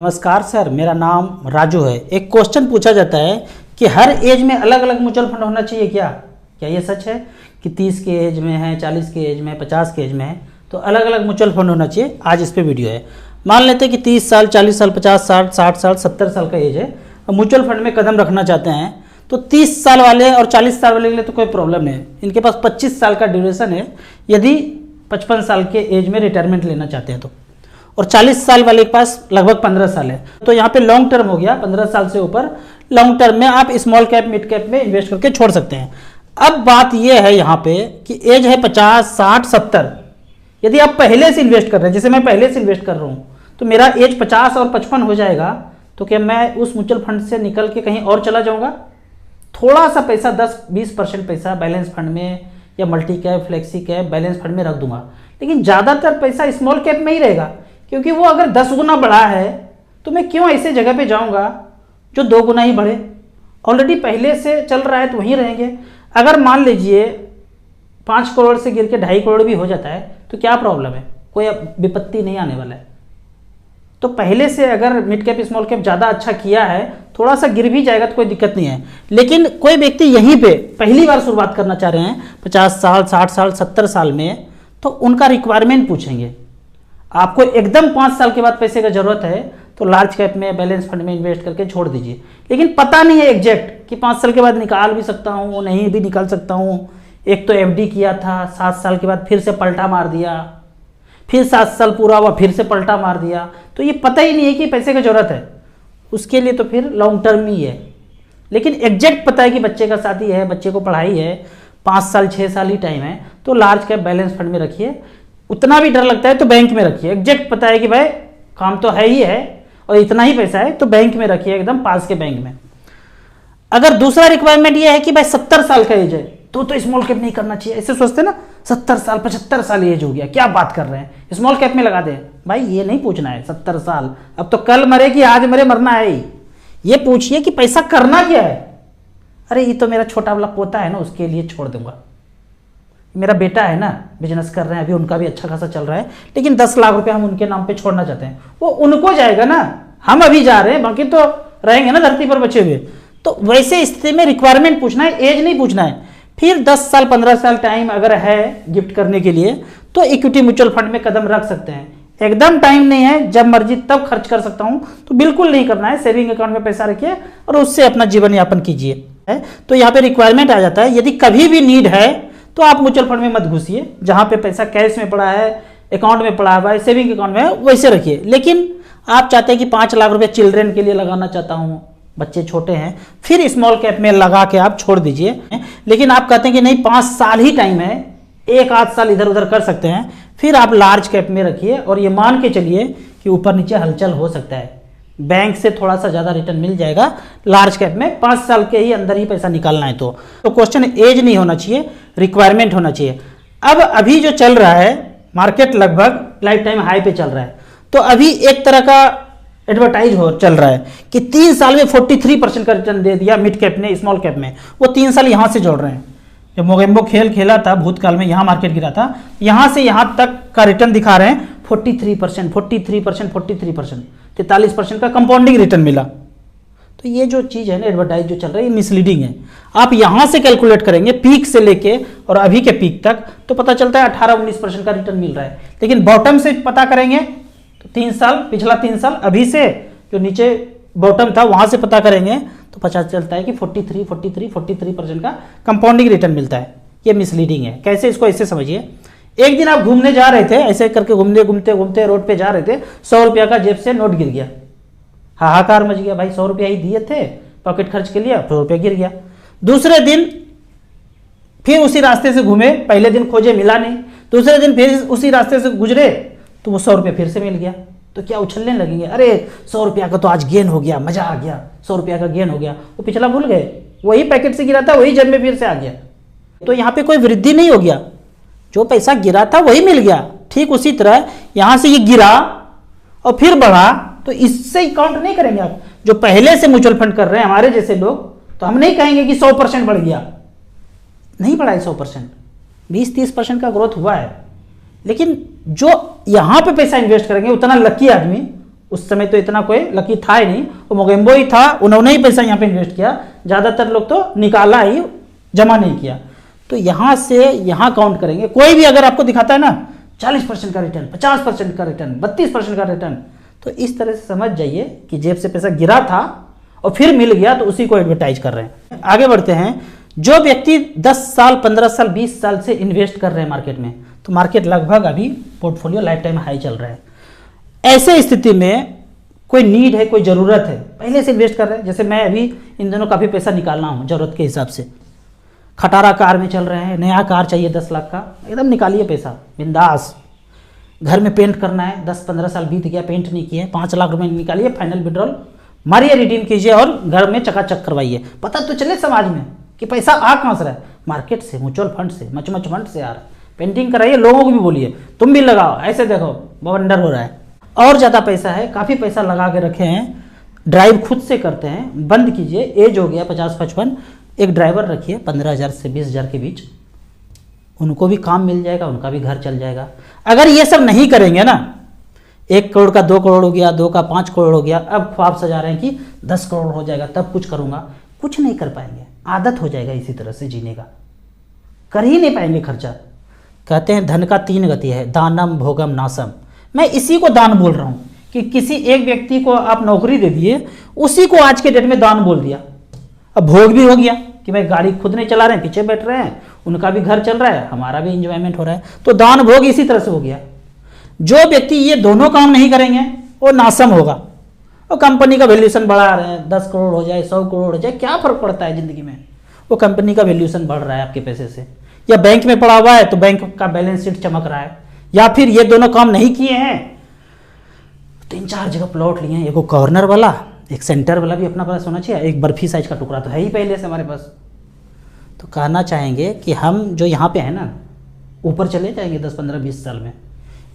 नमस्कार सर, मेरा नाम राजू है। एक क्वेश्चन पूछा जाता है कि हर एज में अलग अलग म्यूचुअल फंड होना चाहिए क्या? क्या ये सच है कि 30 के एज में है, 40 के एज में, 50 के एज में है तो अलग अलग म्यूचुअल फंड होना चाहिए? आज इस पे वीडियो है। मान लेते हैं कि 30 साल, 40 साल, 50 साल, 60 साल, 70 साल का एज है और म्यूचुअल फंड में कदम रखना चाहते हैं तो 30 साल वाले और 40 साल वाले के लिए तो कोई प्रॉब्लम नहीं है। इनके पास 25 साल का ड्यूरेशन है यदि 55 साल के एज में रिटायरमेंट लेना चाहते हैं तो, और 40 साल वाले के पास लगभग 15 साल है। तो यहाँ पे लॉन्ग टर्म हो गया, 15 साल से ऊपर लॉन्ग टर्म में आप स्मॉल कैप मिड कैप में इन्वेस्ट करके छोड़ सकते हैं। अब बात यह है यहाँ पे कि एज है 50, 60, 70। यदि आप पहले से इन्वेस्ट कर रहे हैं, जैसे मैं पहले से इन्वेस्ट कर रहा हूँ तो मेरा एज 50 और 55 हो जाएगा, तो क्या मैं उस म्यूचुअल फंड से निकल के कहीं और चला जाऊँगा? थोड़ा सा पैसा 10-20% पैसा बैलेंस फंड में या multi cap, flexi cap, balance fund में रख दूंगा, लेकिन ज़्यादातर पैसा स्मॉल कैप में ही रहेगा, क्योंकि वो अगर 10 गुना बढ़ा है तो मैं क्यों ऐसे जगह पे जाऊंगा जो 2 गुना ही बढ़े? ऑलरेडी पहले से चल रहा है तो वहीं रहेंगे। अगर मान लीजिए 5 करोड़ से गिर के 2.5 करोड़ भी हो जाता है तो क्या प्रॉब्लम है? कोई विपत्ति नहीं आने वाला है। तो पहले से अगर मिड कैप स्मॉल कैप ज़्यादा अच्छा किया है, थोड़ा सा गिर भी जाएगा तो कोई दिक्कत नहीं है। लेकिन कोई व्यक्ति यहीं पे पहली बार शुरुआत करना चाह रहे हैं 50 साल, 60 साल, 70 साल में, तो उनका रिक्वायरमेंट पूछेंगे। आपको एकदम 5 साल के बाद पैसे का जरूरत है तो लार्ज कैप में, बैलेंस फंड में इन्वेस्ट करके छोड़ दीजिए। लेकिन पता नहीं है एग्जैक्ट कि 5 साल के बाद निकाल भी सकता हूँ, नहीं भी निकाल सकता हूँ। एक तो एफडी किया था, 7 साल के बाद फिर से पलटा मार दिया, फिर 7 साल पूरा हुआ फिर से पलटा मार दिया, तो ये पता ही नहीं है कि पैसे की जरूरत है। उसके लिए तो फिर लॉन्ग टर्म ही है। लेकिन एग्जैक्ट पता है कि बच्चे का शादी है, बच्चे को पढ़ाई है, 5 साल 6 साल ही टाइम है, तो लार्ज कैप बैलेंस फंड में रखिए। उतना भी डर लगता है तो बैंक में रखिए। एग्जैक्ट पता है कि भाई काम तो है ही है और इतना ही पैसा है तो बैंक में रखिए, एकदम पास के बैंक में। अगर दूसरा रिक्वायरमेंट ये है कि भाई 70 साल का एज है तो स्मॉल कैप नहीं करना चाहिए, ऐसे सोचते ना, 70 साल 75 साल एज हो गया, क्या बात कर रहे हैं, स्मॉल कैप में लगा दें। भाई ये नहीं पूछना है 70 साल, अब तो कल मरे कि आज मरे, मरना है ही। ये पूछिए कि पैसा करना क्या है। अरे ये तो मेरा छोटा वाला पोता है ना, उसके लिए छोड़ दूंगा। मेरा बेटा है ना, बिजनेस कर रहे हैं अभी, उनका भी अच्छा खासा चल रहा है, लेकिन 10 लाख रुपए हम उनके नाम पे छोड़ना चाहते हैं, वो उनको जाएगा ना, हम अभी जा रहे हैं, बाकी तो रहेंगे ना धरती पर बचे हुए। तो वैसे स्थिति में रिक्वायरमेंट पूछना है, एज नहीं पूछना है। फिर 10 साल 15 साल टाइम अगर है गिफ्ट करने के लिए तो इक्विटी म्यूचुअल फंड में कदम रख सकते हैं। एकदम टाइम नहीं है, जब मर्जी तब खर्च कर सकता हूं तो बिल्कुल नहीं करना है। सेविंग अकाउंट में पैसा रखिए और उससे अपना जीवन यापन कीजिए। तो यहाँ पे रिक्वायरमेंट आ जाता है, यदि कभी भी नीड है तो आप म्यूचुअल फंड में मत घुसिए। जहां पे पैसा कैश में पड़ा है, अकाउंट में पड़ा हुआ है, सेविंग अकाउंट में है, वैसे रखिए। लेकिन आप चाहते हैं कि 5 लाख रुपए चिल्ड्रन के लिए लगाना चाहता हूं, बच्चे छोटे हैं, फिर स्मॉल कैप में लगा के आप छोड़ दीजिए। लेकिन आप कहते हैं कि नहीं 5 साल ही टाइम है, 1-8 साल इधर उधर कर सकते हैं, फिर आप लार्ज कैप में रखिए और ये मान के चलिए कि ऊपर नीचे हलचल हो सकता है, बैंक से थोड़ा सा ज्यादा रिटर्न मिल जाएगा लार्ज कैप में। 5 साल के ही अंदर ही पैसा निकालना है तो क्वेश्चन एज नहीं होना चाहिए, रिक्वायरमेंट होना चाहिए। अब अभी जो चल रहा है मार्केट लगभग लाइफ टाइम हाई पे चल रहा है, तो अभी एक तरह का एडवर्टाइज हो चल रहा है कि 3 साल में 43% का रिटर्न दे दिया मिड कैप ने, स्मॉल कैप में। वो 3 साल यहां से जोड़ रहे हैं। जब मोगेम्बो खेल खेला था भूतकाल में, यहां मार्केट गिरा था, यहां से यहां तक का रिटर्न दिखा रहे हैं 43%, 43%, 43%, 43% का कंपाउंडिंग रिटर्न मिला। तो ये जो चीज है ना एडवर्टाइज जो चल रहा है, ये मिसलीडिंग है। आप यहां से कैलकुलेट करेंगे पीक से लेके और अभी के पीक तक तो पता चलता है 18-19% का रिटर्न मिल रहा है। लेकिन बॉटम से पता करेंगे तो 3 साल, पिछला 3 साल, अभी से जो नीचे बॉटम था वहां से पता करेंगे तो पता चलता है कि 43% का कंपाउंडिंग रिटर्न मिलता है। ये मिसलीडिंग है। कैसे? इसको ऐसे समझिए, एक दिन आप घूमने जा रहे थे, ऐसे करके घूमते रोड पे जा रहे थे, 100 रुपया का जेब से नोट गिर गया, हाहाकार मच गया। भाई 100 रुपया ही दिए थे पॉकेट खर्च के लिए, 100 रुपया गिर गया। दूसरे दिन फिर उसी रास्ते से घूमे, पहले दिन खोजे मिला नहीं, दूसरे दिन फिर उसी रास्ते से गुजरे तो वो 100 रुपया फिर से मिल गया। तो क्या उछलने लगेंगे, अरे 100 रुपया का तो आज गेन हो गया, मजा आ गया, 100 रुपया का गेन हो गया। वो पिछला भूल गए, वही पैकेट से गिरा था वही जेब में फिर से आ गया। तो यहाँ पे कोई वृद्धि नहीं हो गया, जो पैसा गिरा था वही मिल गया। ठीक उसी तरह यहां से ये गिरा और फिर बढ़ा, तो इससे ही काउंट नहीं करेंगे आप। जो पहले से म्यूचुअल फंड कर रहे हैं हमारे जैसे लोग, तो हम नहीं कहेंगे कि 100% बढ़ गया, नहीं बढ़ा है 100%, 20-30% का ग्रोथ हुआ है। लेकिन जो यहां पे पैसा इन्वेस्ट करेंगे उतना लकी आदमी उस समय तो इतना कोई लकी था ही नहीं, वो मोगेम्बो ही था, उन्होंने ही पैसा यहाँ पे इन्वेस्ट किया, ज़्यादातर लोग तो निकाला ही, जमा नहीं किया। तो यहाँ से यहाँ काउंट करेंगे, कोई भी अगर आपको दिखाता है ना 40% का रिटर्न, 50% का रिटर्न, 32% का रिटर्न, तो इस तरह से समझ जाइए कि जेब से पैसा गिरा था और फिर मिल गया, तो उसी को एडवर्टाइज कर रहे हैं। आगे बढ़ते हैं। जो व्यक्ति 10 साल, 15 साल, 20 साल से इन्वेस्ट कर रहे हैं मार्केट में, तो मार्केट लगभग अभी पोर्टफोलियो लाइफ टाइम हाई चल रहा है। ऐसे स्थिति में कोई नीड है, कोई ज़रूरत है, पहले से इन्वेस्ट कर रहे हैं। जैसे मैं अभी इन दिनों काफ़ी पैसा निकालना हूँ ज़रूरत के हिसाब से, खटारा कार में चल रहे हैं, नया कार चाहिए 10 लाख का, एकदम निकालिए पैसा बिंदास। घर में पेंट करना है, 10-15 साल बीत गया, पेंट नहीं किए, 5 लाख रुपए निकालिए, फाइनल विड्रॉल मारिए, रिडीम कीजिए और घर में चकाचक करवाइए। पता तो चले समाज में कि पैसा आ कहाँ से रहा है, मार्केट से, म्यूचुअल फंड से, मच फंड से आ रहा है। पेंटिंग कराइए, लोगों को भी बोलिए तुम भी लगाओ, ऐसे देखो वंडर हो रहा है। और ज़्यादा पैसा है, काफ़ी पैसा लगा के रखे हैं, ड्राइव खुद से करते हैं, बंद कीजिए। एज हो गया 50-55, एक ड्राइवर रखिए 15,000 से 20,000 के बीच, उनको भी काम मिल जाएगा, उनका भी घर चल जाएगा। अगर ये सब नहीं करेंगे ना, 1 करोड़ का 2 करोड़ हो गया, 2 का 5 करोड़ हो गया, अब ख्वाब सजा रहे हैं कि 10 करोड़ हो जाएगा तब कुछ करूँगा, कुछ नहीं कर पाएंगे, आदत हो जाएगा इसी तरह से जीने का, कर ही नहीं पाएंगे खर्चा। कहते हैं धन का 3 गति है, दानम, भोगम, नाशम। मैं इसी को दान बोल रहा हूँ कि किसी एक व्यक्ति को आप नौकरी दे दिए, उसी को आज के डेट में दान बोल दिया। अब भोग भी हो गया कि भाई गाड़ी खुद नहीं चला रहे हैं, पीछे बैठ रहे हैं, उनका भी घर चल रहा है, हमारा भी इंजॉयमेंट हो रहा है, तो दान भोग इसी तरह से हो गया। जो व्यक्ति ये दोनों काम नहीं करेंगे वो नासम होगा। और कंपनी का वैल्यूएशन बढ़ा रहे हैं, 10 करोड़ हो जाए, 100 करोड़ हो जाए, क्या फर्क पड़ता है जिंदगी में, वो कंपनी का वैल्यूएशन बढ़ रहा है आपके पैसे से। या बैंक में पड़ा हुआ है तो बैंक का बैलेंस शीट चमक रहा है। या फिर ये दोनों काम नहीं किए हैं, 3-4 जगह प्लॉट लिए हैं, एक कॉर्नर वाला, एक सेंटर वाला भी अपना पास होना चाहिए, एक बर्फी साइज का टुकड़ा तो है ही पहले से हमारे पास। तो कहना चाहेंगे कि हम जो यहाँ पे हैं ना, ऊपर चले जाएंगे 10, 15, 20 साल में।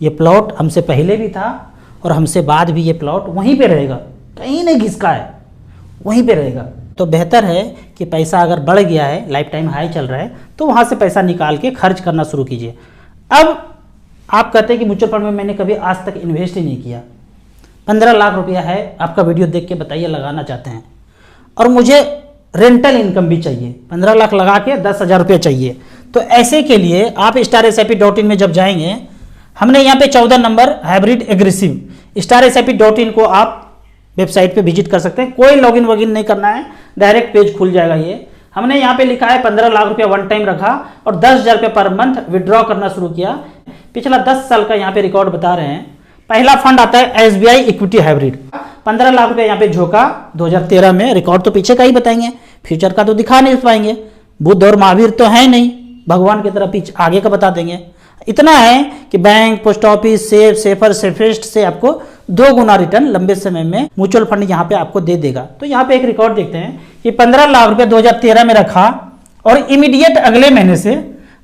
ये प्लॉट हमसे पहले भी था और हमसे बाद भी ये प्लॉट वहीं पे रहेगा, कहीं नहीं घिसका है, वहीं पे रहेगा। तो बेहतर है कि पैसा अगर बढ़ गया है, लाइफ टाइम हाई चल रहा है, तो वहाँ से पैसा निकाल के खर्च करना शुरू कीजिए। अब आप कहते हैं कि म्यूचुअल फंड में मैंने कभी आज तक इन्वेस्ट ही नहीं किया, 15 लाख रुपया है, आपका वीडियो देख के बताइए लगाना चाहते हैं, और मुझे रेंटल इनकम भी चाहिए, 15 लाख लगा के 10,000 रुपया चाहिए। तो ऐसे के लिए आप StarSIP.in में जब जाएंगे, हमने यहाँ पे 14 नंबर हाइब्रिड एग्रेसिव, StarSIP.in को आप वेबसाइट पे विजिट कर सकते हैं। कोई लॉगिन वॉगिन नहीं करना है, डायरेक्ट पेज खुल जाएगा। ये हमने यहाँ पे लिखा है 15 लाख रुपया वन टाइम रखा और 10,000 रुपये पर मंथ विड्रॉ करना शुरू किया। पिछला 10 साल का यहाँ पे रिकॉर्ड बता रहे हैं। पहला फंड आता है SBI इक्विटी हाइब्रिड, 15 लाख रुपया यहाँ पे झोंका 2013 में। रिकॉर्ड तो पीछे का ही बताएंगे, फ्यूचर का तो दिखा नहीं पाएंगे, बुद्ध और महावीर तो है नहीं, भगवान की तरफ पीछे आगे का बता देंगे। इतना है कि bank, post office, safe, safer, safest से आपको 2 गुना रिटर्न लंबे समय में म्यूचुअल फंड यहाँ पे आपको दे देगा। तो यहाँ पे एक रिकॉर्ड देखते हैं कि 15 लाख रुपए 2013 में रखा और इमीडिएट अगले महीने से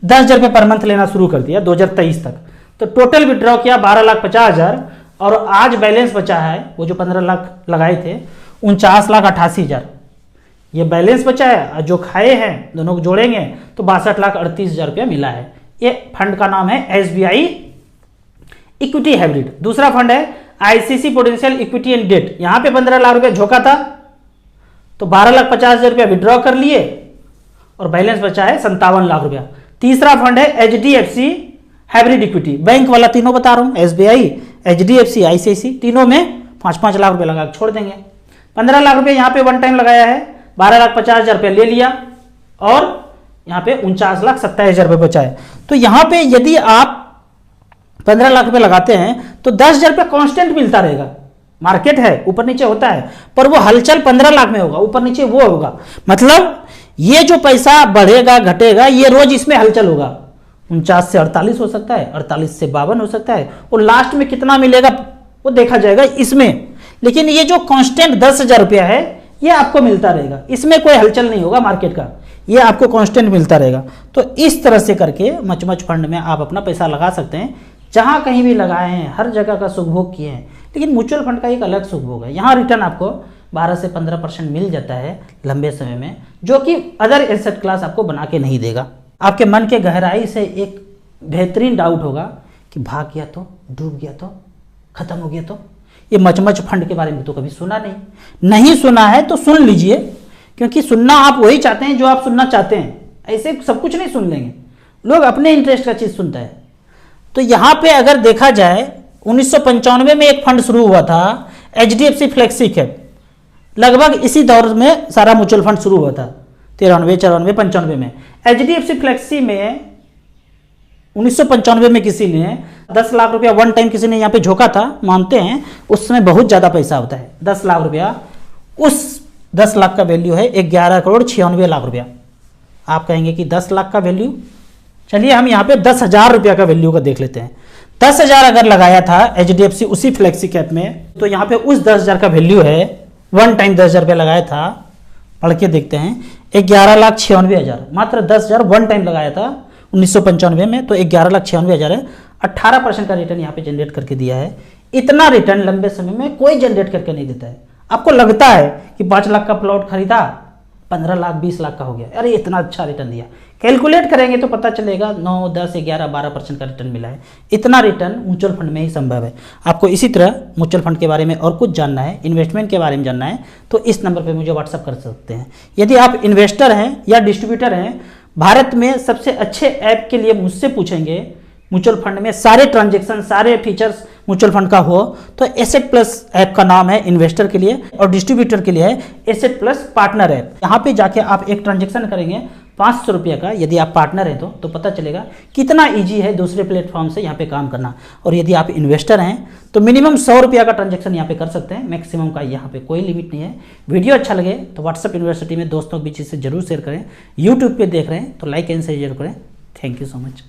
10,000 रुपये पर मंथ लेना शुरू कर दिया 2023 तक। तो टोटल विड्रॉ किया 12,50,000 और आज बैलेंस बचा है, वो जो 15 लाख लगाए थे 49,88,000 ये बैलेंस बचा है। जो खाए हैं दोनों को जोड़ेंगे तो 62,38,000 रुपया मिला है। ये फंड का नाम है SBI इक्विटी हाइब्रिड। दूसरा फंड है ICC potential equity and debt. यहां पे 15 लाख रुपया झोंका था तो 12,50,000 रुपया विड्रॉ कर लिए और बैलेंस बचा है 57 लाख रुपया। तीसरा फंड है HDFC हाइब्रिड इक्विटी, बैंक वाला तीनों बता रहा हूं, SBI, HDFC, ICICI, तीनों में 5-5 लाख रुपया लगा छोड़ देंगे। 15 लाख रुपया यहां पे वन टाइम लगाया है, 12,50,000 रुपया ले लिया और यहाँ पे 49,27,000 रुपये बचा है। तो यहाँ पे यदि आप 15 लाख रुपए लगाते हैं तो 10,000 रुपये कांस्टेंट मिलता रहेगा। मार्केट है, ऊपर नीचे होता है, पर वो हलचल 15 लाख में होगा, ऊपर नीचे वो होगा। मतलब ये जो पैसा बढ़ेगा घटेगा, ये रोज इसमें हलचल होगा। 49 से 48 हो सकता है, 48 से 52 हो सकता है, और लास्ट में कितना मिलेगा वो देखा जाएगा इसमें। लेकिन ये जो कांस्टेंट 10,000 रुपया है ये आपको मिलता रहेगा, इसमें कोई हलचल नहीं होगा मार्केट का, ये आपको कांस्टेंट मिलता रहेगा। तो इस तरह से करके मच फंड में आप अपना पैसा लगा सकते हैं। जहां कहीं भी लगाए हैं हर जगह का सुखभोग किए हैं, लेकिन म्यूचुअल फंड का एक अलग सुखभोग है। यहाँ रिटर्न आपको 12 से 15% मिल जाता है लंबे समय में, जो कि अदर एसेट क्लास आपको बना के नहीं देगा। आपके मन के गहराई से एक बेहतरीन डाउट होगा कि भाग गया तो, डूब गया तो, खत्म हो गया तो, ये मचमच फंड के बारे में तो कभी सुना नहीं सुना है तो सुन लीजिए, क्योंकि सुनना आप वही चाहते हैं जो आप सुनना चाहते हैं, ऐसे सब कुछ नहीं सुन लेंगे, लोग अपने इंटरेस्ट का चीज़ सुनता है। तो यहाँ पे अगर देखा जाए 1995 में एक फंड शुरू हुआ था HDFC फ्लेक्सी कैप, लगभग इसी दौर में सारा म्यूचुअल फंड शुरू हुआ था 93, 94, 95 में। HDFC फ्लेक्सी में 1995 में किसी ने 10 लाख रुपया वन टाइम किसी ने यहाँ पे झोंका था, मानते हैं उस समय बहुत ज़्यादा पैसा होता है 10 लाख रुपया, उस 10 लाख का वैल्यू है 11 करोड़ 96 लाख रुपया। आप कहेंगे कि 10 लाख का वैल्यू, चलिए हम यहाँ पे 10,000 रुपया का वैल्यू का देख लेते हैं। 10,000 अगर लगाया था HDFC उसी फ्लेक्सी कैप में, तो यहाँ पे उस 10,000 का वैल्यू है, वन टाइम 10,000 रुपया लगाया था, पढ़ के देखते हैं 11,96,000, मात्र 10,000 वन टाइम लगाया था 1995 में, तो 11,96,000 है। 18% का रिटर्न यहाँ पे जनरेट करके दिया है। इतना रिटर्न लंबे समय में कोई जनरेट करके नहीं देता है। आपको लगता है कि 5 लाख का प्लॉट खरीदा 15 लाख 20 लाख का हो गया, अरे इतना अच्छा रिटर्न दिया, कैलकुलेट करेंगे तो पता चलेगा 9, 10, 11, 12% का रिटर्न मिला है। इतना रिटर्न म्यूचुअल फंड में ही संभव है। आपको इसी तरह म्यूचुअल फंड के बारे में और कुछ जानना है, इन्वेस्टमेंट के बारे में जानना है, तो इस नंबर पर मुझे व्हाट्सअप कर सकते हैं। यदि आप इन्वेस्टर हैं या डिस्ट्रीब्यूटर हैं, भारत में सबसे अच्छे ऐप के लिए मुझसे पूछेंगे, म्यूचुअल फंड में सारे ट्रांजेक्शन सारे फीचर्स म्यूचुअल फंड का हो, तो एसेट प्लस ऐप का नाम है इन्वेस्टर के लिए, और डिस्ट्रीब्यूटर के लिए है एसेट प्लस पार्टनर ऐप। यहाँ पे जाके आप एक ट्रांजेक्शन करेंगे 500 रुपये का, यदि आप पार्टनर हैं तो पता चलेगा कितना ईजी है दूसरे प्लेटफॉर्म से यहाँ पे काम करना। और यदि आप इन्वेस्टर हैं तो मिनिमम 100 रुपये का ट्रांजेक्शन यहाँ पे कर सकते हैं, मैक्सिमम का यहाँ पे कोई लिमिट नहीं है। वीडियो अच्छा लगे तो व्हाट्सअप यूनिवर्सिटी में दोस्तों के बीच इसे जरूर शेयर करें। यूट्यूब पे देख रहे हैं तो लाइक एंड शेयर जरूर करें। Thank you so much.